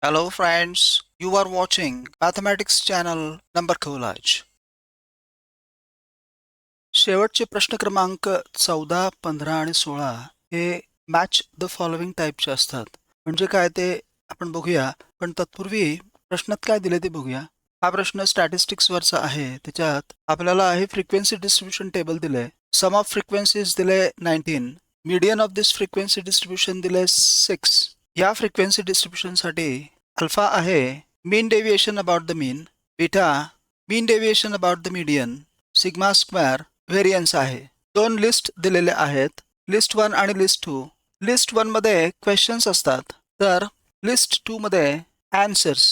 Hello friends, you are watching Mathematics channel number Collage. शेवटचे प्रश्न क्रमांक 14, 15 आणि 16 हे मॅच द फॉलोइंग टाईपचे असतात. म्हणजे काय ते आपण बघूया, पण तत्पूर्वी प्रश्नात काय दिले ते बघूया. हा प्रश्न स्टॅटिस्टिक्स वरचा आहे. त्याच्यात आपल्याला हे फ्रिक्वेन्सी डिस्ट्रीब्युशन टेबल दिले. सम ऑफ फ्रिक्वेन्सीज दिले 19. Median of this frequency distribution दिले 6. या फ्रिक्वेन्सी डिस्ट्रीब्युशन साठी अल्फा आहे mean deviation about the mean, beta mean deviation about the median, sigma square variance आहे. दोन लिस्ट दिलेले आहेत, लिस्ट 1 आणि लिस्ट 2. लिस्ट 1 मध्ये क्वेश्चन्स असतात, तर लिस्ट 2 मध्ये आन्सर्स.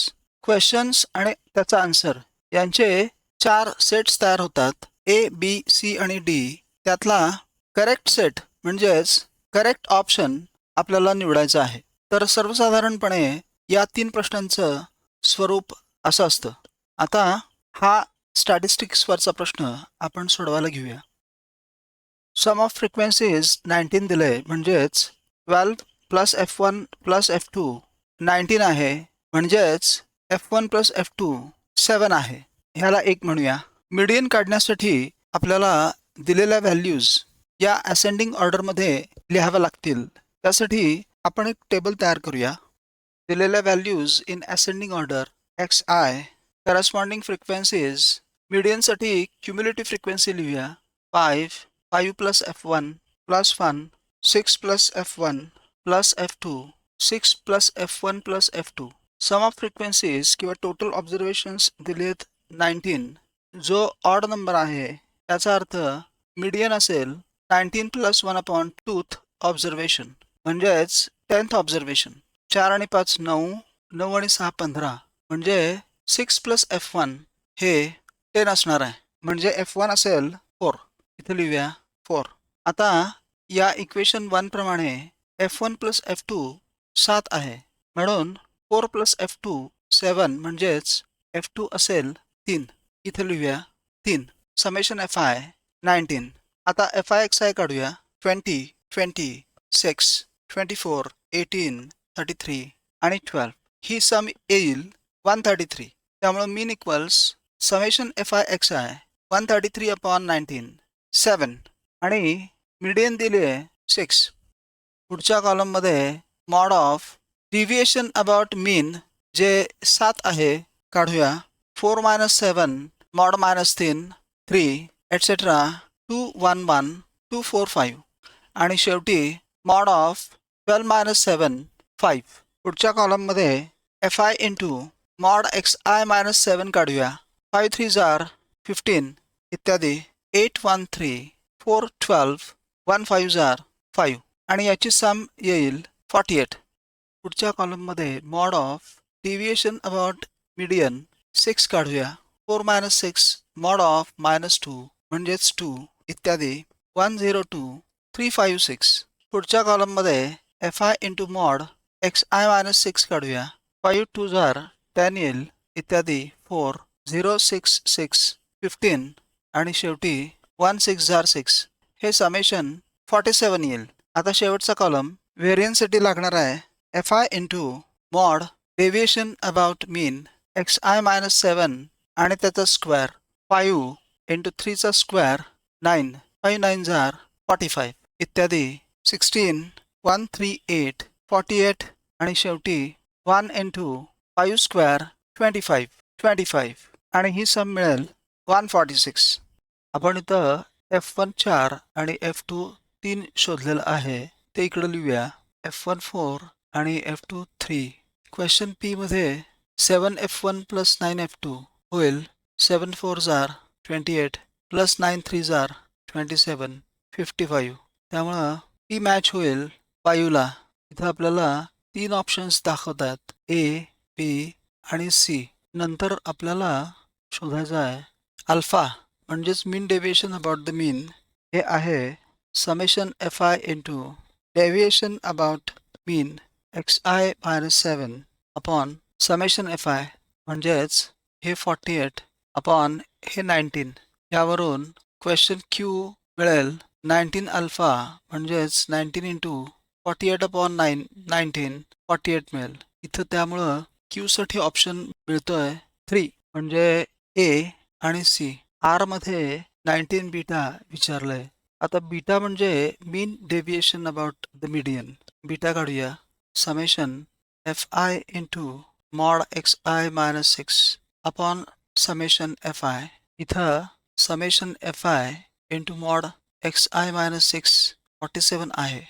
क्वेश्चन्स आणि त्याचा आन्सर यांचे 4 सेट्स तयार होतात, ए बी सी आणि डी. त्यातला करेक्ट सेट म्हणजेच करेक्ट ऑप्शन आपल्याला निवडायचा आहे. तर सर्वसाधारणपणे या 3 प्रश्नांचं स्वरूप असं असतं. आता हा स्टॅटिस्टिक्सवरचा प्रश्न आपण सोडवायला घेऊया. सम ऑफ फ्रिक्वेन्सीज 19 दिले, म्हणजेच 12 प्लस F1 प्लस F2 19 आहे, म्हणजेच F1 प्लस F2 7 आहे. ह्याला 1 म्हणूया. मीडियन काढण्यासाठी आपल्याला दिलेल्या व्हॅल्यूज या असेंडिंग ऑर्डरमध्ये लिहाव्या लागतील. त्यासाठी आपण एक टेबल तयार करूया. दिलेल्या values in ascending order xi, corresponding frequencies. मीडियनसाठी क्युम्युलेटिव्ह फ्रिक्वेन्सी लिहूया. 5 plus F1 plus 1, 6 plus F1 plus F2, 6 plus F1 plus F2. Sum of frequencies किंवा टोटल ऑब्झर्वेशन्स दिलेत 19. जो ऑड नंबर आहे त्याचा अर्थ मीडियन असेल 19 प्लस 1 अपॉन 2th ऑब्झर्वेशन, म्हणजेच 10th ऑब्झर्वेशन. 4 आणि 5 9, 9 आणि 6 15, म्हणजे 6 प्लस F1 हे 10 असणार आहे, म्हणजे F1 असेल 4. इथे लिहूया 4. आता या इक्वेशन 1 प्रमाणे F1 प्लस F2 7 आहे, म्हणून 4 प्लस F2 7, म्हणजेच F2 असेल 3. इथे लिहूया 3. Summation Fi 19. आता Fi काढूया. 20, 20, 6, 24, 18, 33 आणि 12. ही सम येईल 133. त्यामुळे मीन इक्वल्स समेशन Fi 133 अपॉन 19 7 आणि मीडियन दिले 6. पुढच्या कॉलममध्ये मॉड ऑफ डिव्हिएशन अबाउट मीन जे 7 आहे काढूया. 4 मायनस 7 मॉड मायनस 3 3 एटसेट्रा 2 1 1 2 4 5 आणि शेवटी मॉड ऑफ 12 मायनस 7 5. पुढच्या कॉलममध्ये Fi into mod xi minus 7 काढूया. 5 3 जार 15 इत्यादी. 8 1 3 4 12 1 5 जार 5 आणि याची सम येईल 48. पुढच्या कॉलममध्ये mod of deviation about median 6 काढूया. 4 मायनस 6 मॉड ऑफ मायनस 2 म्हणजेच 2 इत्यादी. 1 0 2 3 5 6. पुढच्या कॉलममध्ये Fi into mod xi minus 6 काढूया. 5 2 जार 10 येईल इत्यादी. 4 0 6 6 15 आणि शेवटी 1 6 जार 6. हे समेशन 47 येईल. आता शेवटचा कॉलम व्हेरियन्ससाठी लागणार आहे. Fi into mod deviation about mean xi minus 7 आणि त्याचा स्क्वेअर. 5 इंटू 3 चा स्क्वेअर 9, 5 9 जार 45 इत्यादी. 16 1 3 8 48 आणि शेवटी 1 इंटू 5 स्क्वेअर 25 आणि ही सम मिळेल 146. आपण इथं F1 4 आणि F2 3 शोधलेलं आहे, ते इकडे लिहूया. F1 4 आणि F2 3. क्वेश्चन P मध्ये 7F1 प्लस 9F2 होईल. 7 4 जार 28 प्लस 9 3 जार 27 55. त्यामुळं P मॅच होईल 5 ला. इथं आपल्याला 3 ऑप्शन्स दाखवतात, A, B आणि C. नंतर आपल्याला शोधायचं आहे अल्फा, म्हणजेच मीन डेव्हिएशन अबाउट द मीन. हे आहे summation Fi into deviation about mean xi minus 7 upon summation Fi, म्हणजेच हे 48 अपॉन हे 19. यावरून क्वेश्चन Q मिळेल 19 अल्फा, म्हणजेच 19 इंटू 48 अपॉन 9 19 48 मिळेल. इथं त्यामुळं क्यू साठी ऑप्शन मिळतोय 3 म्हणजे ए आणि सी. आर मध्ये 19 बीटा विचारलंय. आता बीटा म्हणजे mean deviation about the median. Beta काढूया. Summation f i into mod x i minus 6 upon summation f i. इथं summation f i into mod x i minus 6 47 आहे,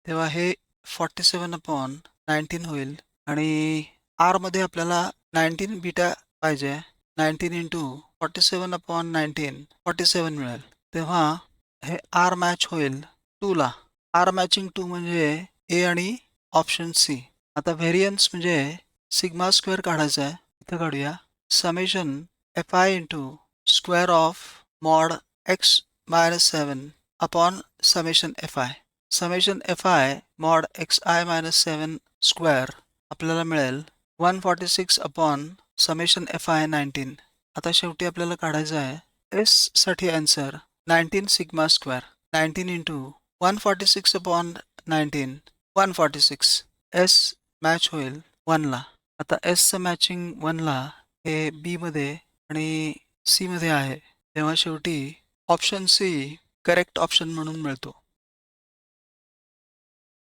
तेव्हा हे 47 अपॉन 19 होईल आणि आर मध्ये आपल्याला 19 बीटा पाहिजे. 19 इंटू 47 अपॉन 19 47 मिळेल, तेव्हा हे आर मॅच होईल 2 ला. आर मॅचिंग 2 म्हणजे ए आणि ऑप्शन सी. आता व्हेरियन्स म्हणजे सिग्मा स्क्वेअर काढायचा आहे. इथं काढूया. Summation f i into square of mod x minus 7 upon summation f I. Summation f I mod x i minus 7 square आपल्याला मिळेल 146 अपॉन समेशन एफ आय 19. आता शेवटी आपल्याला काढायचं आहे एस साठी answer 19 sigma square. 19 into 146 upon 19 146. S match होईल 1 ला. आता एसचं मॅचिंग 1 ला हे बी मध्ये आणि सी मध्ये आहे, तेव्हा शेवटी ऑप्शन सी करेक्ट ऑप्शन म्हणून मिळतो.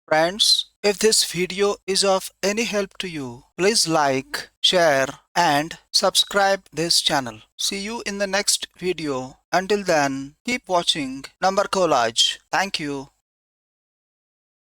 Friends, if this video is of any help to you, please like, share and subscribe this channel. See you in the next video. Until then, keep watching Number Collage. Thank you.